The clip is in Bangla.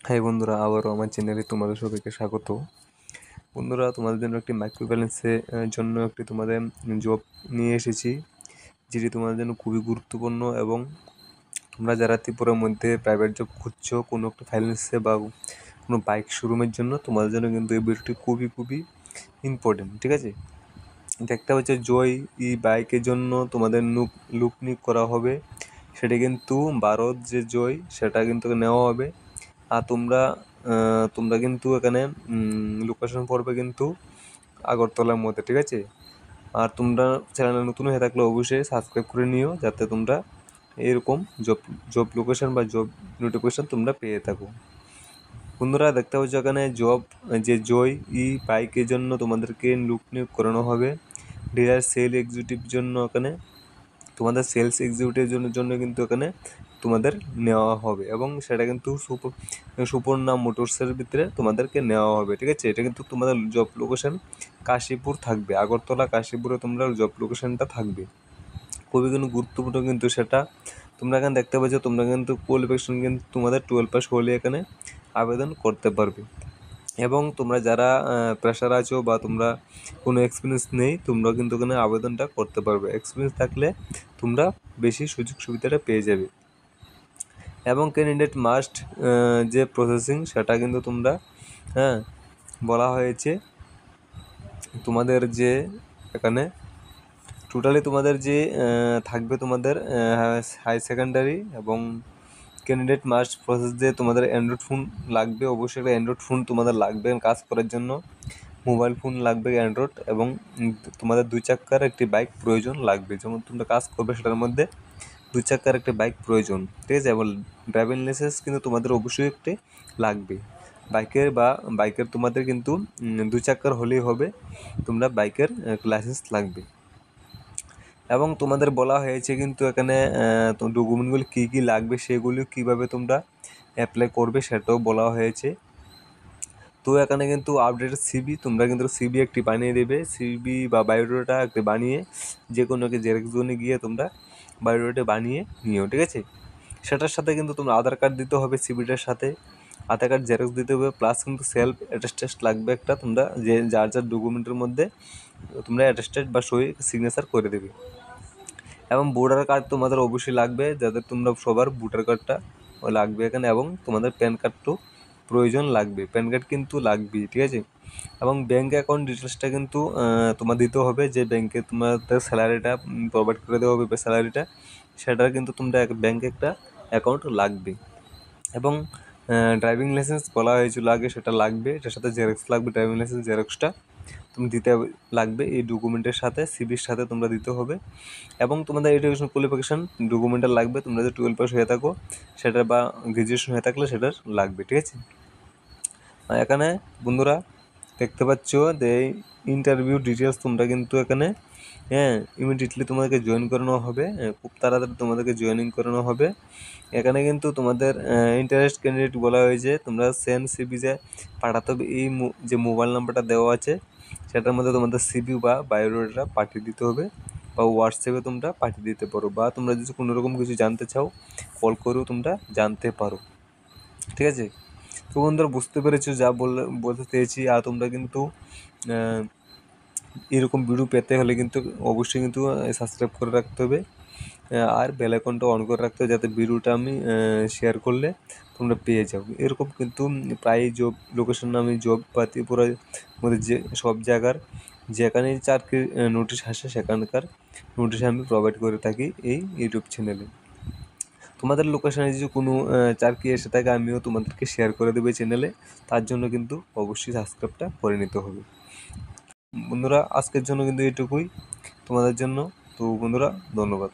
হাই বন্ধুরা, আবারও আমার চ্যানেলে তোমাদের সবাইকে স্বাগত। বন্ধুরা, তোমাদের জন্য একটি মাইক্রো ব্যালেন্সের জন্য একটি তোমাদের জব নিয়ে এসেছি, যেটি তোমাদের জন্য খুবই গুরুত্বপূর্ণ। এবং তোমরা যারা ত্রিপুরার মধ্যে প্রাইভেট জব খুঁজছো কোনো একটা ফাইন্যান্সে বা কোনো বাইক শোরুমের জন্য, তোমাদের জন্য কিন্তু এই ভিডিওটি খুবই ইম্পর্টেন্ট। ঠিক আছে, দেখতে হচ্ছে জয় ই বাইকের জন্য তোমাদের লুক নিক করা হবে। সেটা কিন্তু ভারত যে জয় সেটা কিন্তু নেওয়া হবে। আর তোমরা কিন্তু এখানে লোকেশন পড়বে কিন্তু আগরতলার মধ্যে। ঠিক আছে, আর তোমরা চ্যানেলে নতুন হয়ে থাকলে অবশ্যই সাবস্ক্রাইব করে নিও, যাতে তোমরা এরকম জব লোকেশন বা জব নোটিফিকেশন তোমরা পেয়ে থাকো। বন্ধুরা, দেখতে পাচ্ছ এখানে যে জয় ই বাইকের জন্য তোমাদেরকে লুক নিয়োগ করানো হবে। ডিলার সেল এক্সিকিউটিভ জন্য এখানে তোমাদের সেলস এক্সিকিউটিভ জন্য কিন্তু এখানে তোমাদের নেওয়া হবে, এবং সেটা কিন্তু সুপর্ণা মোটরসের ভিতরে তোমাদেরকে নেওয়া হবে। ঠিক আছে, এটা কিন্তু তোমাদের জব লোকেশন কাশীপুর থাকবে, আগরতলা কাশীপুরে তোমরা জব লোকেশনটা থাকবে। খুবই কিন্তু গুরুত্বপূর্ণ কিন্তু সেটা। তোমরা এখানে দেখতে পাচ্ছ, তোমরা কিন্তু কোয়ালিফিকেশন কিন্তু তোমাদের 12 পাস হলে এখানে আবেদন করতে পারবে। এবং তোমরা যারা প্রেশার আছো বা তোমরা কোনো এক্সপিরিয়েন্স নেই, তোমরা কিন্তু এখানে আবেদনটা করতে পারবে। এক্সপিরিয়েন্স থাকলে তোমরা বেশি সুযোগ সুবিধাটা পেয়ে যাবে। এবং ক্যান্ডিডেট মাস্ট যে প্রসেসিং সেটা কিন্তু তোমরা বলা হয়েছে তোমাদের যে এখানে টোটালি তোমাদের যে থাকবে তোমাদের হাই সেকেন্ডারি এবং ক্যান্ডিডেট মাস্ট প্রসেস যে তোমাদের অ্যান্ড্রয়েড ফোন লাগবে। অবশ্যই একটা অ্যান্ড্রয়েড ফোন তোমাদের লাগবে কাজ করার জন্য। মোবাইল ফোন লাগবে অ্যান্ড্রয়েড, এবং তোমাদের 2 চাকার একটি বাইক প্রয়োজন লাগবে। যেমন তোমরা কাজ করবে সেটার মধ্যে 2 চাকার একটি বাইক প্রয়োজন। ঠিক আছে, এবং ড্রাইভিং লাইসেন্স কিন্তু তোমাদের অবশ্যই একটি লাগবে। বাইকের তোমাদের কিন্তু 2 চাকার হলেই হবে, তোমরা বাইকের লাইসেন্স লাগবে। এবং তোমাদের বলা হয়েছে কিন্তু এখানে ডকুমেন্টগুলি কী লাগবে, সেগুলি কীভাবে তোমরা অ্যাপ্লাই করবে সেটাও বলা হয়েছে। তো এখানে কিন্তু আপডেটেড সিবি তোমরা কিন্তু সিবি একটি বানিয়ে দেবে। সিবি বা বায়োডাটা একটি বানিয়ে যে কোনো একটি জেরক্স জোনে গিয়ে তোমরা বায়োডাটা বানিয়ে নিও। ঠিক আছে, সেটার সাথে কিন্তু তোমরা আধার কার্ড দিতে হবে, সিবিটার সাথে আধার কার্ড জেরক্স দিতে হবে, প্লাস কিন্তু সেলফ অ্যাটেস্টেড লাগবে একটা। তোমরা যে যার ডকুমেন্টের মধ্যে তোমরা অ্যাটেস্টেড বা সই সিগনেচার করে দেবে। এবং ভোটার কার্ড তোমাদের অবশ্যই লাগবে, যাদের তোমরা সবার ভোটার কার্ডটা লাগবে এখানে। এবং তোমাদের প্যান কার্ডও প্রয়োজন লাগবে, প্যান কার্ড কিন্তু লাগবেই। ঠিক আছে, এবং ব্যাঙ্ক অ্যাকাউন্ট ডিটেলসটা কিন্তু তোমার দিতে হবে, যে ব্যাঙ্কে তোমাদের স্যালারিটা প্রোভাইড করে দেওয়া হবে, স্যালারিটা সেটার কিন্তু তোমরা ব্যাঙ্কে একটা অ্যাকাউন্ট লাগবে। এবং ড্রাইভিং লাইসেন্স বলা হয়েছিল আগে, সেটা লাগবে। এটার সাথে জেরক্স লাগবে, ড্রাইভিং লাইসেন্স জেরক্সটা তুমি দিতে লাগবে এই ডকুমেন্টের সাথে, সিবির সাথে তোমরা দিতে হবে। এবং তোমাদের এডুকেশন কোয়ালিফিকেশান ডকুমেন্টার লাগবে, তোমরা যদি 12 পাস হয়ে থাকো সেটা বা গ্র্যাজুয়েশন হয়ে থাকলে সেটার লাগবে। ঠিক আছে, এখানে বন্ধুরা দেখতে পাচ্ছ যে ইন্টারভিউ ডিটেলস তোমরা কিন্তু এখানে ইমিডিয়েটলি তোমাদেরকে জয়েন করানো হবে, খুব তাড়াতাড়ি তোমাদেরকে জয়েনিং করানো হবে। এখানে কিন্তু তোমাদের ইন্টারেস্ট ক্যান্ডিডেট বলা হয়েছে, তোমরা সেন্ড সিবি যে পাঠাতে হবে। এই যে মোবাইল নাম্বারটা দেওয়া আছে সেটার মধ্যে তোমাদের সিবি বা বায়োডাটা পাঠিয়ে দিতে হবে, বা হোয়াটসঅ্যাপে তোমরা পাঠিয়ে দিতে পারো, বা তোমরা যদি কোনো রকম কিছু জানতে চাও কল করেও তোমরা জানতে পারো। ঠিক আছে, তো বন্ধুরা বুঝতে পেরেছো যা বলতে চেয়েছি। আর তোমরা কিন্তু এরকম ভিডিও পেতে হলে কিন্তু অবশ্যই কিন্তু সাবস্ক্রাইব করে রাখতে হবে, আর বেল আইকনটা অন করে রাখতে হবে, যাতে ভিডিওটা আমি শেয়ার করলে তোমরা পেয়ে যাও। এরকম কিন্তু প্রায় জব লোকেশন আমি জব বা ত্রিপুরার মধ্যে যে সব জায়গার যেখানে চাকরির নোটিশ আসে সেখানকার নোটিশ আমি প্রোভাইড করে থাকি এই ইউটিউব চ্যানেলে। তোমাদের লোকেশনে যদি কোনো চাকরি এসে থাকে আমিও তোমাদেরকে শেয়ার করে দেবো এই চ্যানেলে। তার জন্য কিন্তু অবশ্যই সাবস্ক্রাইবটা করে নিতে হবে। বন্ধুরা, আজকের জন্য কিন্তু এটুকুই তোমাদের জন্য। তো বন্ধুরা, ধন্যবাদ।